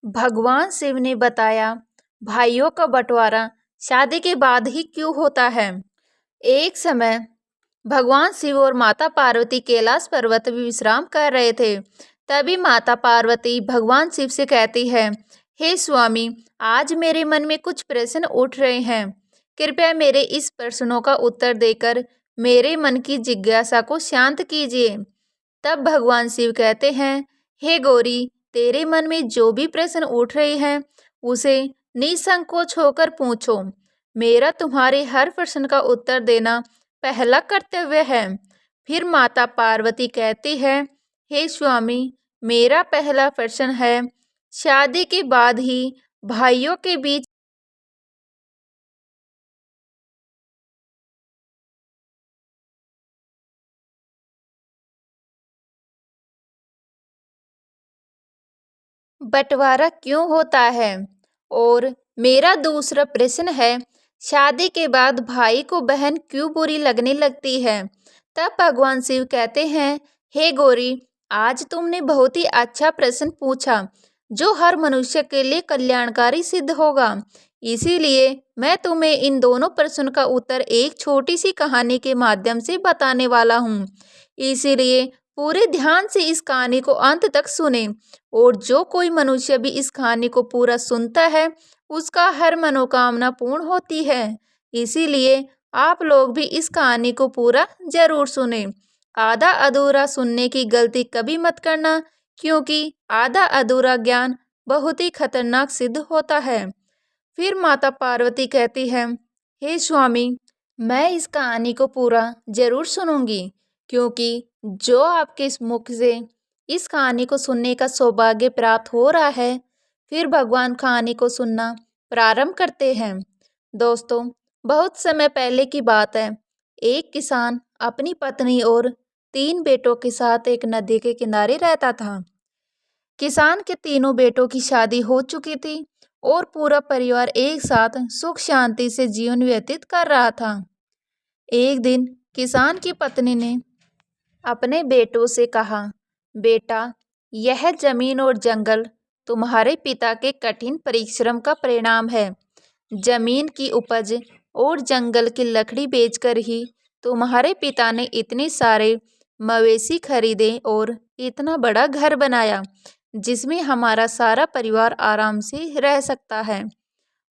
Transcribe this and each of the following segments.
भगवान शिव ने बताया, भाइयों का बंटवारा शादी के बाद ही क्यों होता है। एक समय भगवान शिव और माता पार्वती कैलाश पर्वत में विश्राम कर रहे थे। तभी माता पार्वती भगवान शिव से कहती है, हे स्वामी, आज मेरे मन में कुछ प्रश्न उठ रहे हैं। कृपया मेरे इस प्रश्नों का उत्तर देकर मेरे मन की जिज्ञासा को शांत कीजिए। तब भगवान शिव कहते हैं, हे गौरी, तेरे मन में जो भी प्रश्न उठ रहे हैं उसे निसंकोच होकर पूछो। मेरा तुम्हारे हर प्रश्न का उत्तर देना पहला कर्तव्य है। फिर माता पार्वती कहती है, हे स्वामी, मेरा पहला प्रश्न है, शादी के बाद ही भाइयों के बीच बंटवारा क्यों होता है। और मेरा दूसरा प्रश्न है, शादी के बाद भाई को बहन क्यों बुरी लगने लगती है। तब भगवान शिव कहते हैं, हे गौरी, आज तुमने बहुत ही अच्छा प्रश्न पूछा जो हर मनुष्य के लिए कल्याणकारी सिद्ध होगा। इसीलिए मैं तुम्हें इन दोनों प्रश्नों का उत्तर एक छोटी सी कहानी के माध्यम से बताने वाला हूँ। इसीलिए पूरे ध्यान से इस कहानी को अंत तक सुने। और जो कोई मनुष्य भी इस कहानी को पूरा सुनता है उसका हर मनोकामना पूर्ण होती है। इसीलिए आप लोग भी इस कहानी को पूरा जरूर सुने। आधा अधूरा सुनने की गलती कभी मत करना, क्योंकि आधा अधूरा ज्ञान बहुत ही खतरनाक सिद्ध होता है। फिर माता पार्वती कहती है, हे स्वामी, मैं इस कहानी को पूरा जरूर सुनूंगी, क्योंकि जो आपके इस मुख से इस कहानी को सुनने का सौभाग्य प्राप्त हो रहा है। फिर भगवान कहानी को सुनना प्रारंभ करते हैं। दोस्तों, बहुत समय पहले की बात है। एक किसान अपनी पत्नी और 3 बेटों के साथ एक नदी के किनारे रहता था। किसान के तीनों बेटों की शादी हो चुकी थी और पूरा परिवार एक साथ सुख शांति से जीवन व्यतीत कर रहा था। एक दिन किसान की पत्नी ने अपने बेटों से कहा, बेटा, यह जमीन और जंगल तुम्हारे पिता के कठिन परिश्रम का परिणाम है। जमीन की उपज और जंगल की लकड़ी बेचकर ही तुम्हारे पिता ने इतने सारे मवेशी खरीदे और इतना बड़ा घर बनाया जिसमें हमारा सारा परिवार आराम से रह सकता है।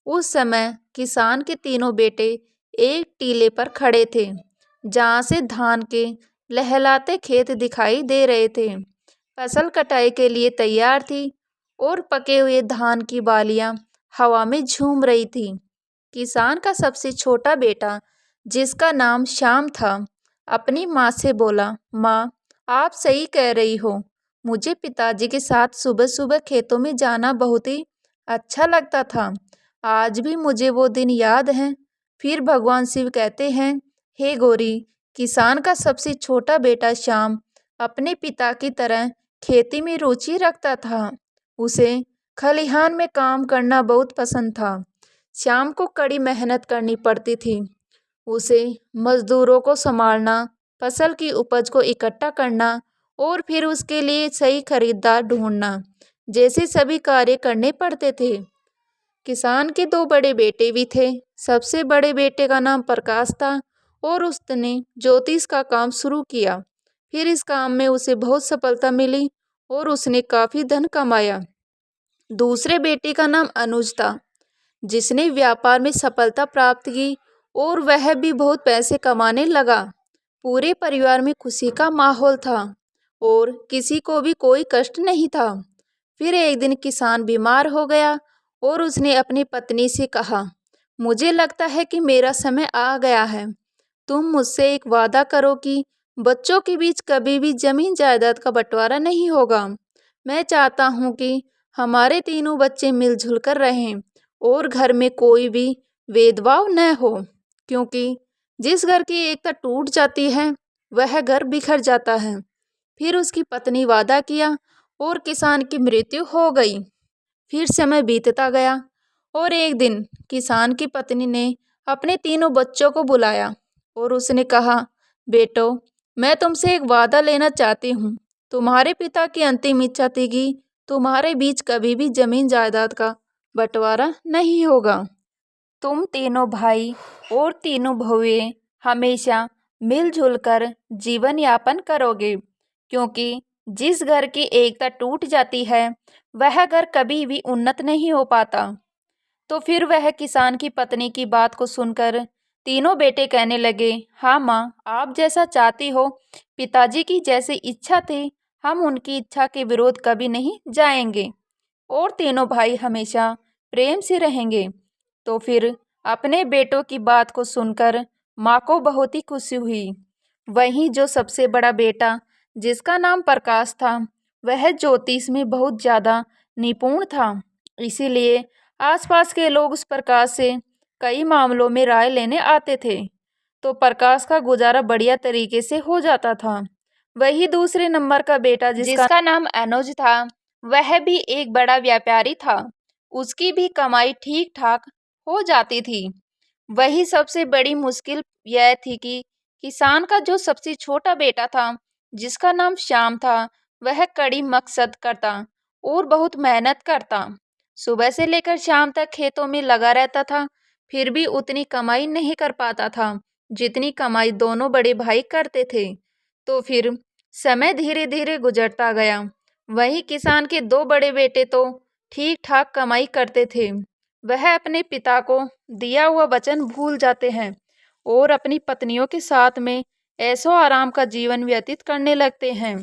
उस समय किसान के तीनों बेटे एक टीले पर खड़े थे, जहाँ से धान के लहलाते खेत दिखाई दे रहे थे। फसल कटाई के लिए तैयार थी और पके हुए धान की बालियां हवा में झूम रही थी। किसान का सबसे छोटा बेटा, जिसका नाम श्याम था, अपनी माँ से बोला, माँ, आप सही कह रही हो। मुझे पिताजी के साथ सुबह सुबह खेतों में जाना बहुत ही अच्छा लगता था। आज भी मुझे वो दिन याद हैं। फिर भगवान शिव कहते हैं, हे गौरी, किसान का सबसे छोटा बेटा श्याम अपने पिता की तरह खेती में रुचि रखता था। उसे खलिहान में काम करना बहुत पसंद था। श्याम को कड़ी मेहनत करनी पड़ती थी। उसे मजदूरों को संभालना, फसल की उपज को इकट्ठा करना और फिर उसके लिए सही खरीदार ढूंढना जैसे सभी कार्य करने पड़ते थे। किसान के 2 बड़े बेटे भी थे। सबसे बड़े बेटे का नाम प्रकाश था और उसने ज्योतिष का काम शुरू किया। फिर इस काम में उसे बहुत सफलता मिली और उसने काफ़ी धन कमाया। दूसरे बेटे का नाम अनुज था, जिसने व्यापार में सफलता प्राप्त की और वह भी बहुत पैसे कमाने लगा। पूरे परिवार में खुशी का माहौल था और किसी को भी कोई कष्ट नहीं था। फिर एक दिन किसान बीमार हो गया और उसने अपनी पत्नी से कहा, मुझे लगता है कि मेरा समय आ गया है। तुम मुझसे एक वादा करो कि बच्चों के बीच कभी भी जमीन जायदाद का बंटवारा नहीं होगा। मैं चाहता हूँ कि हमारे तीनों बच्चे मिलजुल कर रहें और घर में कोई भी भेदभाव न हो, क्योंकि जिस घर की एकता टूट जाती है वह घर बिखर जाता है। फिर उसकी पत्नी वादा किया और किसान की मृत्यु हो गई। फिर समय बीतता गया और एक दिन किसान की पत्नी ने अपने तीनों बच्चों को बुलाया और उसने कहा, बेटो, मैं तुमसे एक वादा लेना चाहती हूँ। तुम्हारे पिता की अंतिम इच्छा थी कि तुम्हारे बीच कभी भी जमीन जायदाद का बंटवारा नहीं होगा। तुम तीनों भाई और तीनों बहुएं हमेशा मिलजुल कर जीवन यापन करोगे, क्योंकि जिस घर की एकता टूट जाती है वह घर कभी भी उन्नत नहीं हो पाता। तो फिर वह किसान की पत्नी की बात को सुनकर तीनों बेटे कहने लगे, हाँ माँ, आप जैसा चाहती हो, पिताजी की जैसी इच्छा थी, हम उनकी इच्छा के विरोध कभी नहीं जाएंगे और तीनों भाई हमेशा प्रेम से रहेंगे। तो फिर अपने बेटों की बात को सुनकर माँ को बहुत ही खुशी हुई। वहीं जो सबसे बड़ा बेटा, जिसका नाम प्रकाश था, वह ज्योतिष में बहुत ज़्यादा निपुण था। इसीलिए आसपास के लोग उस प्रकाश से कई मामलों में राय लेने आते थे, तो प्रकाश का गुजारा बढ़िया तरीके से हो जाता था। वही दूसरे नंबर का बेटा, जिसका नाम अनुज था, वह भी एक बड़ा व्यापारी था। उसकी भी कमाई ठीक ठाक हो जाती थी। वही सबसे बड़ी मुश्किल यह थी कि किसान का जो सबसे छोटा बेटा था, जिसका नाम श्याम था, वह कड़ी मकसद करता और बहुत मेहनत करता। सुबह से लेकर शाम तक खेतों में लगा रहता था, फिर भी उतनी कमाई नहीं कर पाता था जितनी कमाई दोनों बड़े भाई करते थे। तो फिर समय धीरे धीरे गुजरता गया। वही किसान के दो बड़े बेटे तो ठीक ठाक कमाई करते थे। वह अपने पिता को दिया हुआ वचन भूल जाते हैं और अपनी पत्नियों के साथ में ऐशो आराम का जीवन व्यतीत करने लगते हैं।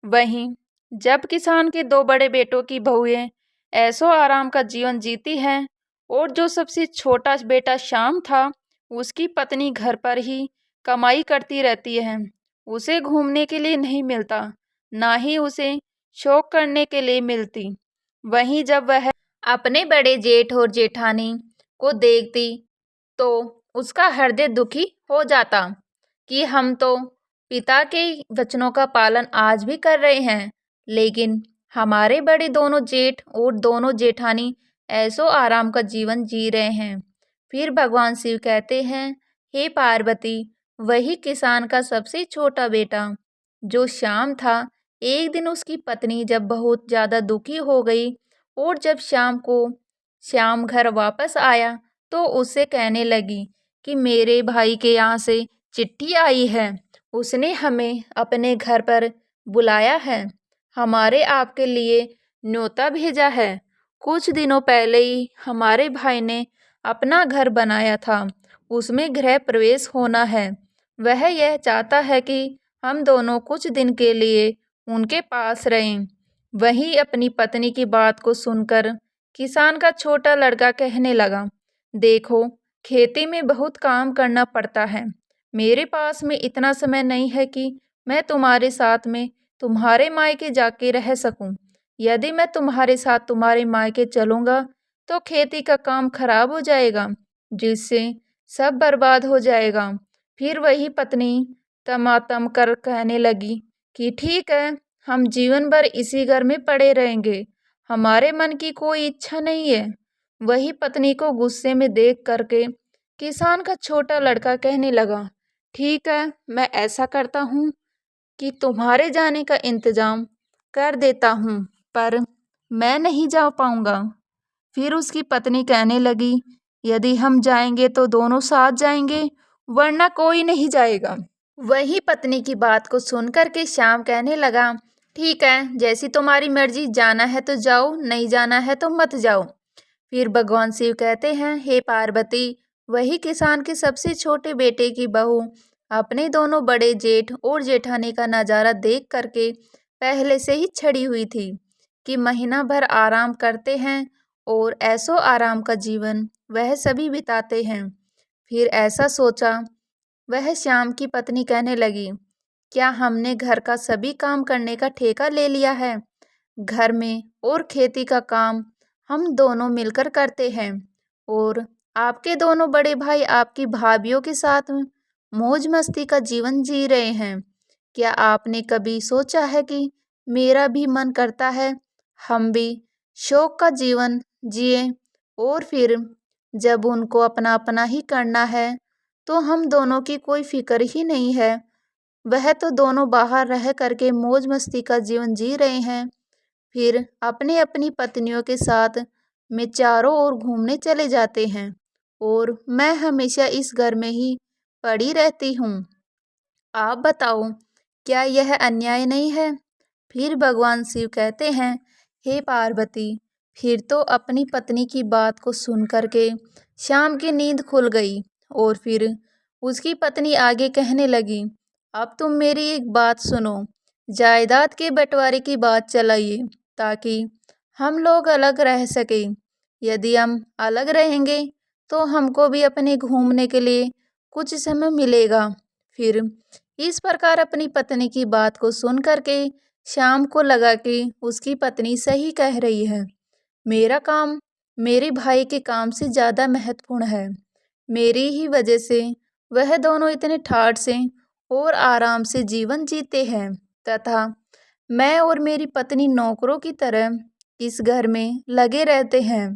वहीं जब किसान के दो बड़े बेटों की बहुएं ऐशो आराम का जीवन जीती हैं और जो सबसे छोटा बेटा श्याम था, उसकी पत्नी घर पर ही कमाई करती रहती है। उसे घूमने के लिए नहीं मिलता, ना ही उसे शौक करने के लिए मिलती। वहीं जब वह अपने बड़े जेठ और जेठानी को देखती तो उसका हृदय दुखी हो जाता कि हम तो पिता के वचनों का पालन आज भी कर रहे हैं, लेकिन हमारे बड़े दोनों जेठ और दोनों जेठानी ऐसो आराम का जीवन जी रहे हैं। फिर भगवान शिव कहते हैं, हे पार्वती, वही किसान का सबसे छोटा बेटा जो श्याम था, एक दिन उसकी पत्नी जब बहुत ज़्यादा दुखी हो गई और जब शाम को श्याम घर वापस आया तो उससे कहने लगी कि मेरे भाई के यहाँ से चिट्ठी आई है, उसने हमें अपने घर पर बुलाया है, हमारे आपके लिए न्योता भेजा है। कुछ दिनों पहले ही हमारे भाई ने अपना घर बनाया था, उसमें गृह प्रवेश होना है। वह यह चाहता है कि हम दोनों कुछ दिन के लिए उनके पास रहें। वहीं अपनी पत्नी की बात को सुनकर किसान का छोटा लड़का कहने लगा, देखो, खेती में बहुत काम करना पड़ता है, मेरे पास में इतना समय नहीं है कि मैं तुम्हारे साथ में तुम्हारे मायके जाके रह सकूं। यदि मैं तुम्हारे साथ तुम्हारे मायके चलूंगा तो खेती का काम खराब हो जाएगा, जिससे सब बर्बाद हो जाएगा। फिर वही पत्नी तमातम कर कहने लगी कि ठीक है, हम जीवन भर इसी घर में पड़े रहेंगे, हमारे मन की कोई इच्छा नहीं है। वही पत्नी को गुस्से में देख करके किसान का छोटा लड़का कहने लगा, ठीक है, मैं ऐसा करता हूँ कि तुम्हारे जाने का इंतजाम कर देता हूँ, पर मैं नहीं जा पाऊंगा। फिर उसकी पत्नी कहने लगी, यदि हम जाएंगे तो दोनों साथ जाएंगे, वरना कोई नहीं जाएगा। वही पत्नी की बात को सुनकर के श्याम कहने लगा, ठीक है, जैसी तुम्हारी मर्जी, जाना है तो जाओ, नहीं जाना है तो मत जाओ। फिर भगवान शिव कहते हैं, हे पार्वती, वही किसान के सबसे छोटे बेटे की बहू अपने दोनों बड़े जेठ और जेठानी का नज़ारा देख करके पहले से ही छड़ी हुई थी कि महीना भर आराम करते हैं और ऐसो आराम का जीवन वह सभी बिताते हैं। फिर ऐसा सोचा, वह श्याम की पत्नी कहने लगी, क्या हमने घर का सभी काम करने का ठेका ले लिया है? घर में और खेती का काम हम दोनों मिलकर करते हैं और आपके दोनों बड़े भाई आपकी भाभीयों के साथ मौज मस्ती का जीवन जी रहे हैं। क्या आपने कभी सोचा है कि मेरा भी मन करता है हम भी शौक का जीवन जिए, और फिर जब उनको अपना अपना ही करना है तो हम दोनों की कोई फिक्र ही नहीं है, वह तो दोनों बाहर रह करके मौज मस्ती का जीवन जी रहे हैं। फिर अपनी अपनी पत्नियों के साथ में चारों ओर घूमने चले जाते हैं और मैं हमेशा इस घर में ही पड़ी रहती हूँ। आप बताओ, क्या यह अन्याय नहीं है? फिर भगवान शिव कहते हैं, हे पार्वती, फिर तो अपनी पत्नी की बात को सुन करके श्याम की नींद खुल गई और फिर उसकी पत्नी आगे कहने लगी, अब तुम मेरी एक बात सुनो, जायदाद के बंटवारे की बात चलाइए ताकि हम लोग अलग रह सके। यदि हम अलग रहेंगे तो हमको भी अपने घूमने के लिए कुछ समय मिलेगा। फिर इस प्रकार अपनी पत्नी की बात को सुन करके श्याम को लगा कि उसकी पत्नी सही कह रही है। मेरा काम मेरे भाई के काम से ज़्यादा महत्वपूर्ण है। मेरी ही वजह से वह दोनों इतने ठाठ से और आराम से जीवन जीते हैं तथा मैं और मेरी पत्नी नौकरों की तरह इस घर में लगे रहते हैं।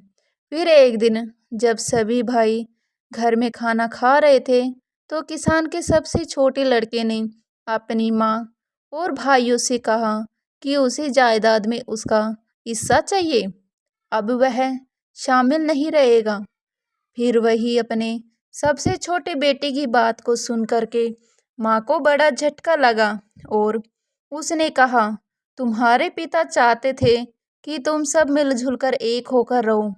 फिर एक दिन जब सभी भाई घर में खाना खा रहे थे तो किसान के सबसे छोटे लड़के ने अपनी माँ और भाइयों से कहा कि उसे जायदाद में उसका हिस्सा चाहिए। अब वह शामिल नहीं रहेगा। फिर वही अपने सबसे छोटे बेटे की बात को सुन करके माँ को बड़ा झटका लगा और उसने कहा, तुम्हारे पिता चाहते थे कि तुम सब मिलजुल कर एक होकर रहो।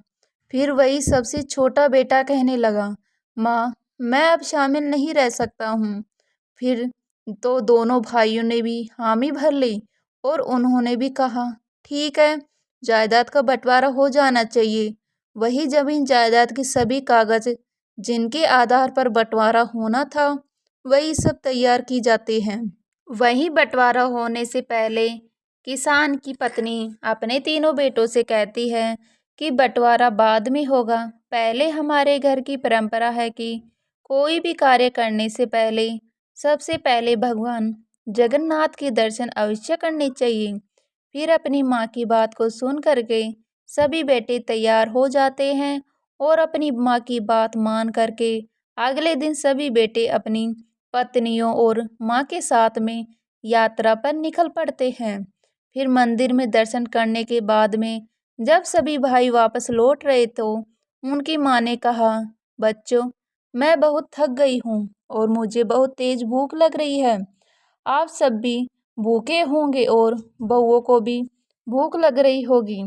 फिर वही सबसे छोटा बेटा कहने लगा, माँ, मैं अब शामिल नहीं रह सकता हूँ। फिर तो दोनों भाइयों ने भी हामी भर ली और उन्होंने भी कहा, ठीक है, जायदाद का बंटवारा हो जाना चाहिए। वही जमीन जायदाद के सभी कागज जिनके आधार पर बंटवारा होना था, वही सब तैयार की जाते हैं। वही बंटवारा होने से पहले किसान की पत्नी अपने तीनों बेटों से कहती है कि बंटवारा बाद में होगा। पहले हमारे घर की परंपरा है कि कोई भी कार्य करने से पहले सबसे पहले भगवान जगन्नाथ के दर्शन अवश्य करने चाहिए। फिर अपनी माँ की बात को सुन करके सभी बेटे तैयार हो जाते हैं और अपनी माँ की बात मान करके अगले दिन सभी बेटे अपनी पत्नियों और माँ के साथ में यात्रा पर निकल पड़ते हैं। फिर मंदिर में दर्शन करने के बाद में जब सभी भाई वापस लौट रहे तो उनकी माँ ने कहा, बच्चों, मैं बहुत थक गई हूँ और मुझे बहुत तेज भूख लग रही है। आप सब भी भूखे होंगे और बउओं को भी भूख लग रही होगी।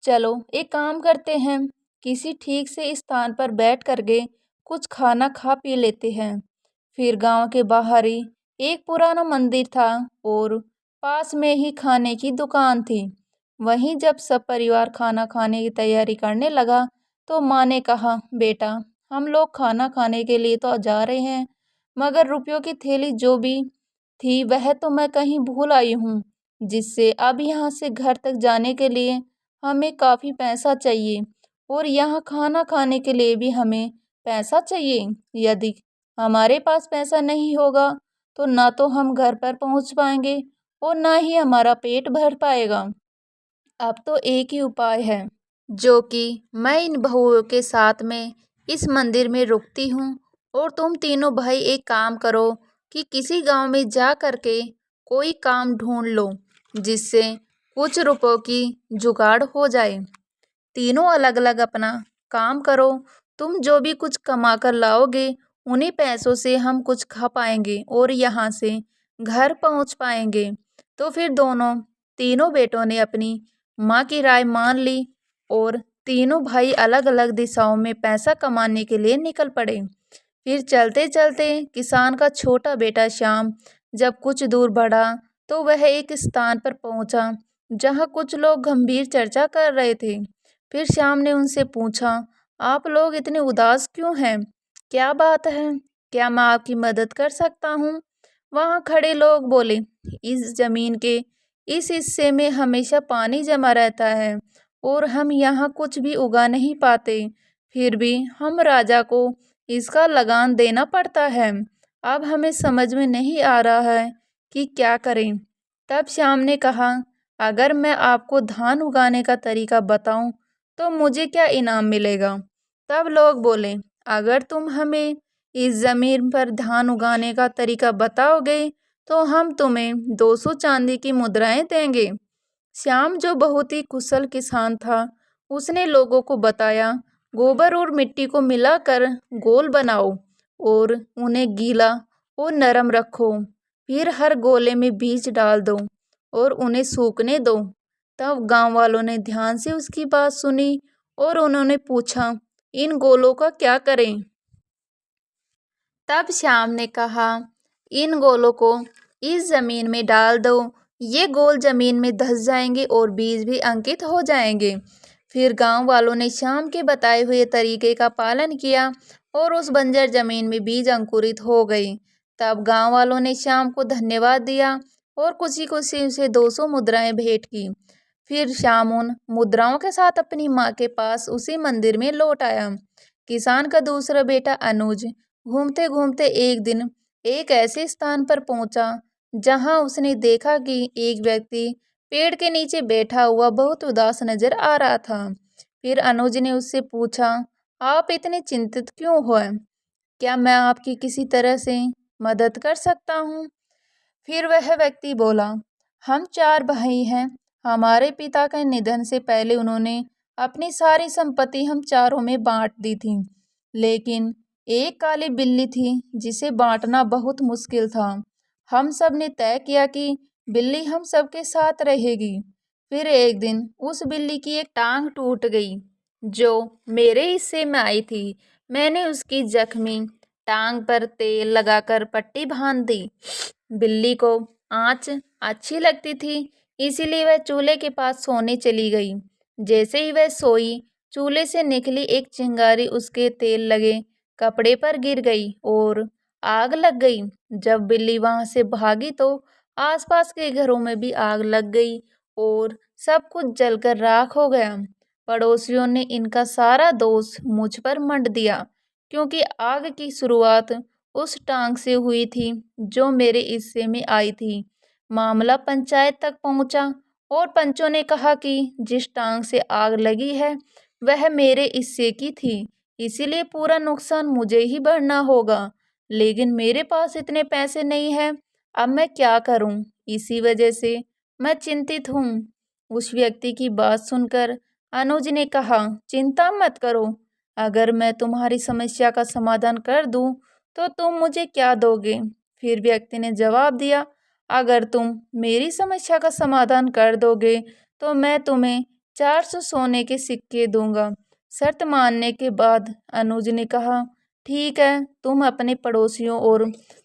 चलो एक काम करते हैं, किसी ठीक से स्थान पर बैठ करके कुछ खाना खा पी लेते हैं। फिर गांव के बाहर ही एक पुराना मंदिर था और पास में ही खाने की दुकान थी। वहीं जब सब परिवार खाना खाने की तैयारी करने लगा तो माँ ने कहा, बेटा, हम लोग खाना खाने के लिए तो जा रहे हैं, मगर रुपयों की थैली जो भी थी वह तो मैं कहीं भूल आई हूँ, जिससे अब यहाँ से घर तक जाने के लिए हमें काफ़ी पैसा चाहिए और यहाँ खाना खाने के लिए भी हमें पैसा चाहिए। यदि हमारे पास पैसा नहीं होगा तो ना तो हम घर पर पहुँच पाएंगे और ना ही हमारा पेट भर पाएगा। अब तो एक ही उपाय है, जो कि मैं इन बहुओं के साथ में इस मंदिर में रुकती हूँ और तुम तीनों भाई एक काम करो कि किसी गांव में जा करके कोई काम ढूंढ लो जिससे कुछ रुपयों की जुगाड़ हो जाए। तीनों अलग अलग अपना काम करो। तुम जो भी कुछ कमा कर लाओगे उन्हीं पैसों से हम कुछ खा पाएंगे और यहाँ से घर पहुँच पाएंगे। तो फिर तीनों बेटों ने अपनी माँ की राय मान ली और तीनों भाई अलग अलग दिशाओं में पैसा कमाने के लिए निकल पड़े। फिर चलते चलते किसान का छोटा बेटा श्याम जब कुछ दूर बढ़ा तो वह एक स्थान पर पहुंचा जहां कुछ लोग गंभीर चर्चा कर रहे थे। फिर श्याम ने उनसे पूछा, आप लोग इतने उदास क्यों हैं? क्या बात है? क्या मैं आपकी मदद कर सकता हूँ? वहां खड़े लोग बोले, इस जमीन के इस हिस्से में हमेशा पानी जमा रहता है और हम यहाँ कुछ भी उगा नहीं पाते। फिर भी हम राजा को इसका लगान देना पड़ता है। अब हमें समझ में नहीं आ रहा है कि क्या करें। तब श्याम ने कहा, अगर मैं आपको धान उगाने का तरीका बताऊं तो मुझे क्या इनाम मिलेगा? तब लोग बोले, अगर तुम हमें इस जमीन पर धान उगाने का तरीका बताओगे तो हम तुम्हें 200 चांदी की मुद्राएं देंगे। श्याम, जो बहुत ही कुशल किसान था, उसने लोगों को बताया, गोबर और मिट्टी को मिलाकर गोल बनाओ और उन्हें गीला और नरम रखो। फिर हर गोले में बीज डाल दो और उन्हें सूखने दो। तब गांव वालों ने ध्यान से उसकी बात सुनी और उन्होंने पूछा, इन गोलों का क्या करें? तब श्याम ने कहा, इन गोलों को इस जमीन में डाल दो। ये गोल जमीन में धंस जाएंगे और बीज भी अंकित हो जाएंगे। फिर गांव वालों ने श्याम के बताए हुए तरीके का पालन किया और उस बंजर जमीन में बीज अंकुरित हो गए। तब गांव वालों ने श्याम को धन्यवाद दिया और खुशी खुशी उसे 200 मुद्राएं भेंट की। फिर श्याम उन मुद्राओं के साथ अपनी माँ के पास उसी मंदिर में लौट आया। किसान का दूसरा बेटा अनुज घूमते घूमते एक दिन एक ऐसे स्थान पर पहुंचा जहां उसने देखा कि एक व्यक्ति पेड़ के नीचे बैठा हुआ बहुत उदास नजर आ रहा था। फिर अनुज ने उससे पूछा, आप इतने चिंतित क्यों हो? क्या मैं आपकी किसी तरह से मदद कर सकता हूँ? फिर वह व्यक्ति बोला, हम 4 भाई हैं। हमारे पिता के निधन से पहले उन्होंने अपनी सारी संपत्ति हम चारों में बांट दी थी। लेकिन एक काली बिल्ली थी जिसे बांटना बहुत मुश्किल था। हम सब ने तय किया कि बिल्ली हम सबके साथ रहेगी। फिर एक दिन उस बिल्ली की एक टांग टूट गई जो मेरे हिस्से में आई थी। मैंने उसकी जख्मी टांग पर तेल लगाकर पट्टी बांध दी। बिल्ली को आँच अच्छी लगती थी, इसीलिए वह चूल्हे के पास सोने चली गई। जैसे ही वह सोई, चूल्हे से निकली एक चिंगारी उसके तेल लगे कपड़े पर गिर गई और आग लग गई। जब बिल्ली वहां से भागी तो आसपास के घरों में भी आग लग गई और सब कुछ जलकर राख हो गया। पड़ोसियों ने इनका सारा दोष मुझ पर मंड दिया, क्योंकि आग की शुरुआत उस टांग से हुई थी जो मेरे हिस्से में आई थी। मामला पंचायत तक पहुंचा और पंचों ने कहा कि जिस टांग से आग लगी है वह मेरे हिस्से की थी, इसीलिए पूरा नुकसान मुझे ही भरना होगा। लेकिन मेरे पास इतने पैसे नहीं हैं, अब मैं क्या करूं? इसी वजह से मैं चिंतित हूं। उस व्यक्ति की बात सुनकर अनुज ने कहा, चिंता मत करो, अगर मैं तुम्हारी समस्या का समाधान कर दूं तो तुम मुझे क्या दोगे? फिर व्यक्ति ने जवाब दिया, अगर तुम मेरी समस्या का समाधान कर दोगे तो मैं तुम्हें 400 सोने के सिक्के दूंगा। शर्त मानने के बाद अनुज ने कहा, ठीक है, तुम अपने पड़ोसियों और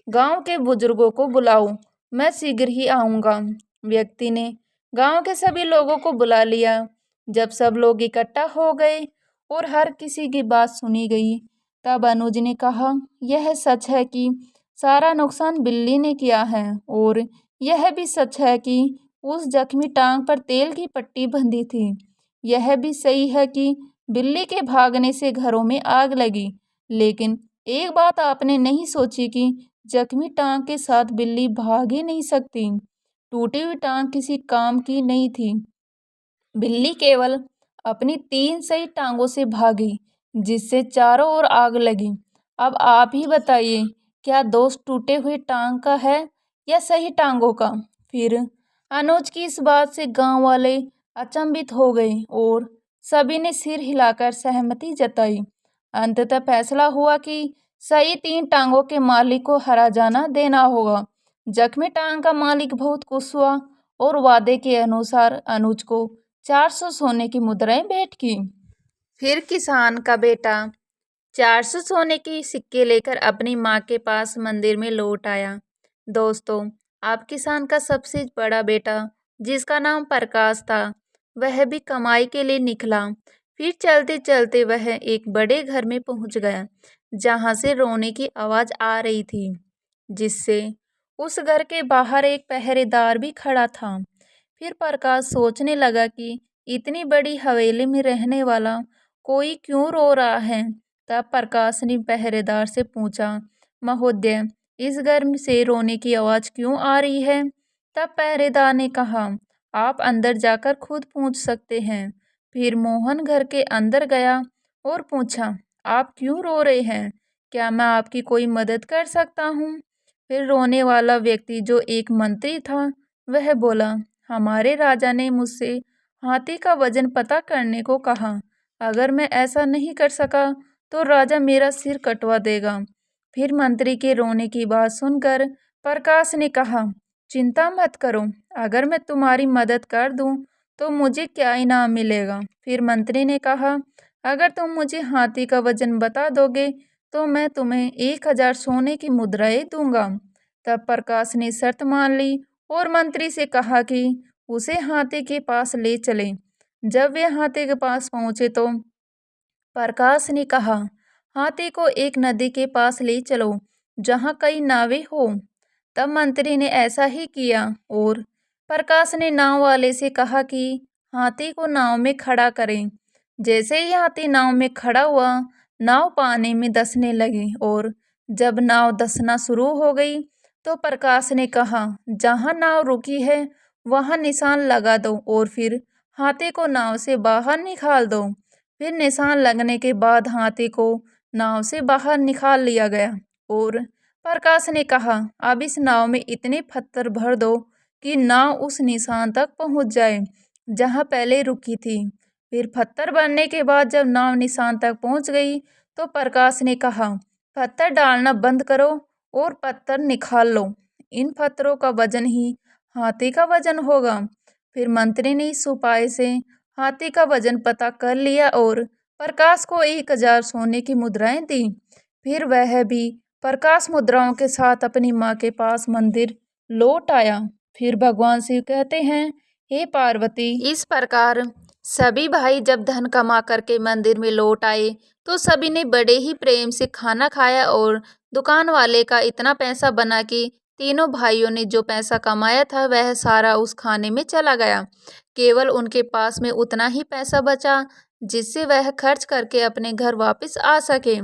गांव के बुजुर्गों को बुलाओ, मैं शीघ्र ही आऊंगा। व्यक्ति ने गांव के सभी लोगों को बुला लिया। जब सब लोग इकट्ठा हो गए और हर किसी की बात सुनी गई, तब अनुज ने कहा, यह सच है कि सारा नुकसान बिल्ली ने किया है और यह भी सच है कि उस जख्मी टांग पर तेल की पट्टी बंधी थी। यह भी सही है कि बिल्ली के भागने से घरों में आग लगी। लेकिन एक बात आपने नहीं सोची कि जख्मी टांग के साथ बिल्ली भाग ही नहीं सकती। टूटी हुई टांग किसी काम की नहीं थी। बिल्ली केवल अपनी 3 सही टांगों से भागी, जिससे चारों ओर आग लगी। अब आप ही बताइए, क्या दोष टूटे हुए टांग का है या सही टांगों का? फिर अनुज की इस बात से गांव वाले अचंभित हो गए और सभी ने सिर हिलाकर सहमति जताई। अंततः फैसला हुआ कि सही 3 टांगों के मालिक को हर्जाना देना होगा। जख्मी टांग का मालिक बहुत खुश हुआ और वादे के अनुसार अनुज को 400 सोने की मुद्राएं भेंट की। फिर किसान का बेटा 400 सोने के सिक्के लेकर अपनी माँ के पास मंदिर में लौट आया। दोस्तों, आप किसान का सबसे बड़ा बेटा, जिसका नाम प्रकाश था, वह भी कमाई के लिए निकला। फिर चलते चलते वह एक बड़े घर में पहुंच गया, जहां से रोने की आवाज आ रही थी, जिससे उस घर के बाहर एक पहरेदार भी खड़ा था। फिर प्रकाश सोचने लगा कि इतनी बड़ी हवेली में रहने वाला कोई क्यों रो रहा है। तब प्रकाश ने पहरेदार से पूछा, महोदय, इस घर से रोने की आवाज क्यों आ रही है? तब पहरेदार ने कहा, आप अंदर जाकर खुद पूछ सकते हैं। फिर मोहन घर के अंदर गया और पूछा, आप क्यों रो रहे हैं? क्या मैं आपकी कोई मदद कर सकता हूँ? फिर रोने वाला व्यक्ति, जो एक मंत्री था, वह बोला, हमारे राजा ने मुझसे हाथी का वजन पता करने को कहा। अगर मैं ऐसा नहीं कर सका तो राजा मेरा सिर कटवा देगा। फिर मंत्री के रोने की बात सुनकर प्रकाश ने कहा, चिंता मत करो, अगर मैं तुम्हारी मदद कर दूं तो मुझे क्या इनाम मिलेगा। फिर मंत्री ने कहा, अगर तुम मुझे हाथी का वजन बता दोगे तो मैं तुम्हें 1000 सोने की मुद्राएं दूंगा। तब प्रकाश ने शर्त मान ली और मंत्री से कहा कि उसे हाथी के पास ले चले। जब वे हाथी के पास पहुंचे तो प्रकाश ने कहा, हाथी को एक नदी के पास ले चलो जहाँ कई नावें हो। तब मंत्री ने ऐसा ही किया और प्रकाश ने नाव वाले से कहा कि हाथी को नाव में खड़ा करें। जैसे ही हाथी नाव में खड़ा हुआ, नाव पानी में धंसने लगी और जब नाव धंसना शुरू हो गई तो प्रकाश ने कहा, जहाँ नाव रुकी है वहाँ निशान लगा दो और फिर हाथी को नाव से बाहर निकाल दो। फिर निशान लगने के बाद हाथी को नाव से बाहर निकाल लिया गया और प्रकाश ने कहा, अब इस नाव में इतने पत्थर भर दो कि नाव उस निशान तक पहुंच जाए जहां पहले रुकी थी। फिर पत्थर भरने के बाद जब नाव निशान तक पहुंच गई तो प्रकाश ने कहा, पत्थर डालना बंद करो और पत्थर निकाल लो, इन पत्थरों का वजन ही हाथी का वजन होगा। फिर मंत्री ने इस उपाय से हाथी का वजन पता कर लिया और प्रकाश को 1000 सोने की मुद्राएं दी। फिर वह भी प्रकाश मुद्राओं के साथ अपनी माँ के पास मंदिर लौट आया। फिर भगवान शिव कहते हैं, हे पार्वती, इस प्रकार सभी भाई जब धन कमा करके मंदिर में लौट आए तो सभी ने बड़े ही प्रेम से खाना खाया और दुकान वाले का इतना पैसा बना कि तीनों भाइयों ने जो पैसा कमाया था वह सारा उस खाने में चला गया। केवल उनके पास में उतना ही पैसा बचा जिससे वह खर्च करके अपने घर वापस आ सके।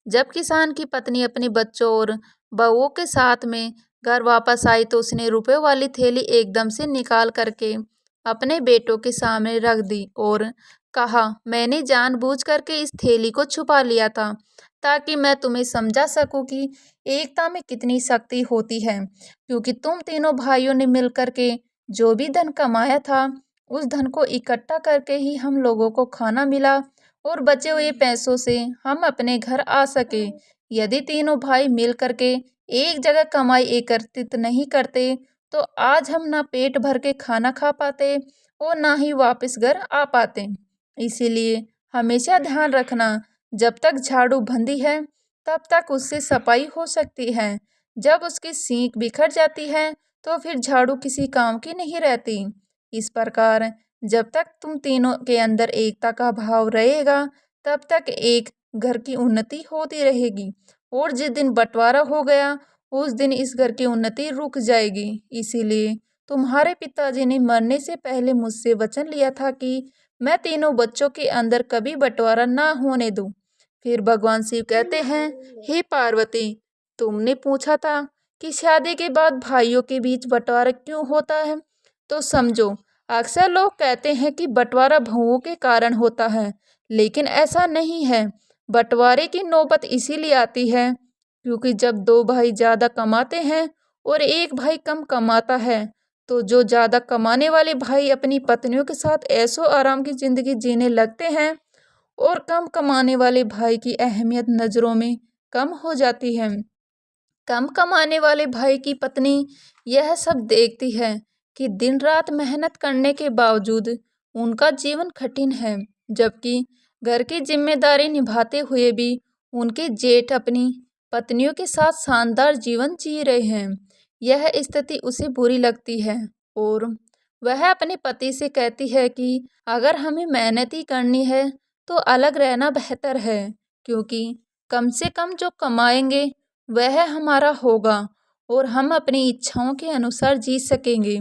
जब किसान की पत्नी अपने बच्चों और बहुओं के साथ में घर वापस आई तो उसने रुपए वाली थैली एकदम से निकाल करके अपने बेटों के सामने रख दी और कहा, मैंने जानबूझ करके इस थैली को छुपा लिया था ताकि मैं तुम्हें समझा सकूं कि एकता में कितनी शक्ति होती है, क्योंकि तुम तीनों भाइयों ने मिलकर के जो भी धन कमाया था उस धन को इकट्ठा करके ही हम लोगों को खाना मिला और बचे हुए पैसों से हम अपने घर आ सके। यदि तीनों भाई मिल करके एक जगह कमाई एकत्रित नहीं करते तो आज हम ना पेट भर के खाना खा पाते और ना ही वापस घर आ पाते। इसीलिए हमेशा ध्यान रखना, जब तक झाड़ू बंधी है तब तक उससे सफाई हो सकती है, जब उसकी सींग बिखर जाती है तो फिर झाड़ू किसी काम की नहीं रहती। इस प्रकार जब तक तुम तीनों के अंदर एकता का भाव रहेगा तब तक एक घर की उन्नति होती रहेगी और जिस दिन बंटवारा हो गया उस दिन इस घर की उन्नति रुक जाएगी। इसीलिए तुम्हारे पिताजी ने मरने से पहले मुझसे वचन लिया था कि मैं तीनों बच्चों के अंदर कभी बंटवारा ना होने दूं। फिर भगवान शिव कहते हैं, हे पार्वती, तुमने पूछा था कि शादी के बाद भाइयों के बीच बंटवारा क्यों होता है, तो समझो, अक्सर लोग कहते हैं कि बंटवारा बहुओं के कारण होता है, लेकिन ऐसा नहीं है। बंटवारे की नौबत इसीलिए आती है क्योंकि जब दो भाई ज़्यादा कमाते हैं और एक भाई कम कमाता है तो जो ज़्यादा कमाने वाले भाई अपनी पत्नियों के साथ ऐशो आराम की ज़िंदगी जीने लगते हैं और कम कमाने वाले भाई की अहमियत नज़रों में कम हो जाती है। कम कमाने वाले भाई की पत्नी यह सब देखती है कि दिन रात मेहनत करने के बावजूद उनका जीवन कठिन है, जबकि घर की जिम्मेदारी निभाते हुए भी उनके जेठ अपनी पत्नियों के साथ शानदार जीवन जी रहे हैं। यह स्थिति उसे बुरी लगती है और वह अपने पति से कहती है कि अगर हमें मेहनत ही करनी है तो अलग रहना बेहतर है, क्योंकि कम से कम जो कमाएंगे वह हमारा होगा और हम अपनी इच्छाओं के अनुसार जी सकेंगे।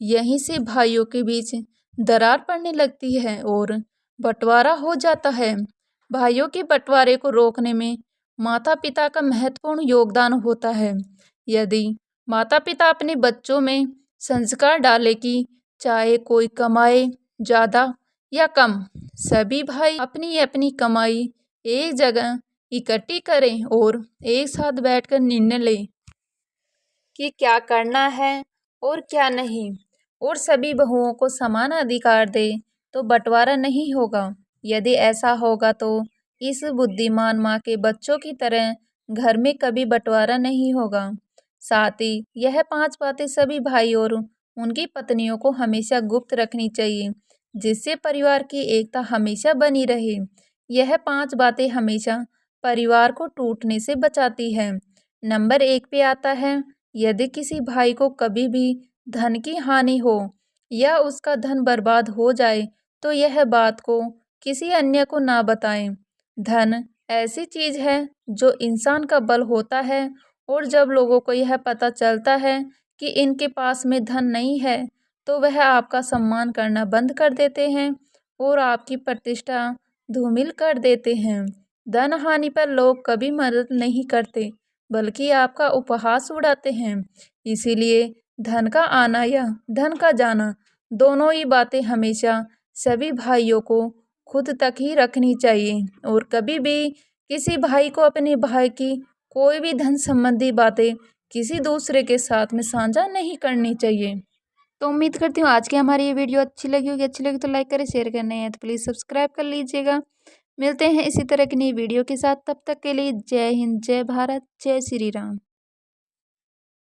यहीं से भाइयों के बीच दरार पड़ने लगती है और बंटवारा हो जाता है। भाइयों के बंटवारे को रोकने में माता पिता का महत्वपूर्ण योगदान होता है। यदि माता पिता अपने बच्चों में संस्कार डाले कि चाहे कोई कमाए ज़्यादा या कम, सभी भाई अपनी अपनी कमाई एक जगह इकट्ठी करें और एक साथ बैठकर निर्णय लें कि क्या करना है और क्या नहीं, और सभी बहुओं को समान अधिकार दे तो बंटवारा नहीं होगा। यदि ऐसा होगा तो इस बुद्धिमान माँ के बच्चों की तरह घर में कभी बंटवारा नहीं होगा। साथ ही यह 5 बातें सभी भाई और उनकी पत्नियों को हमेशा गुप्त रखनी चाहिए, जिससे परिवार की एकता हमेशा बनी रहे। यह 5 बातें हमेशा परिवार को टूटने से बचाती है। नंबर 1 पे आता है, यदि किसी भाई को कभी भी धन की हानि हो या उसका धन बर्बाद हो जाए तो यह बात को किसी अन्य को ना बताएं। धन ऐसी चीज है जो इंसान का बल होता है, और जब लोगों को यह पता चलता है कि इनके पास में धन नहीं है तो वह आपका सम्मान करना बंद कर देते हैं और आपकी प्रतिष्ठा धूमिल कर देते हैं। धन हानि पर लोग कभी मदद नहीं करते बल्कि आपका उपहास उड़ाते हैं। इसीलिए धन का आना या धन का जाना दोनों ही बातें हमेशा सभी भाइयों को खुद तक ही रखनी चाहिए, और कभी भी किसी भाई को अपने भाई की कोई भी धन संबंधी बातें किसी दूसरे के साथ में साझा नहीं करनी चाहिए। तो उम्मीद करती हूँ आज की हमारी ये वीडियो अच्छी लगी होगी। अच्छी लगी तो लाइक करें, शेयर करना है तो प्लीज़ सब्सक्राइब कर लीजिएगा। मिलते हैं इसी तरह की नई वीडियो के साथ, तब तक के लिए जय हिंद, जय भारत, जय श्री राम।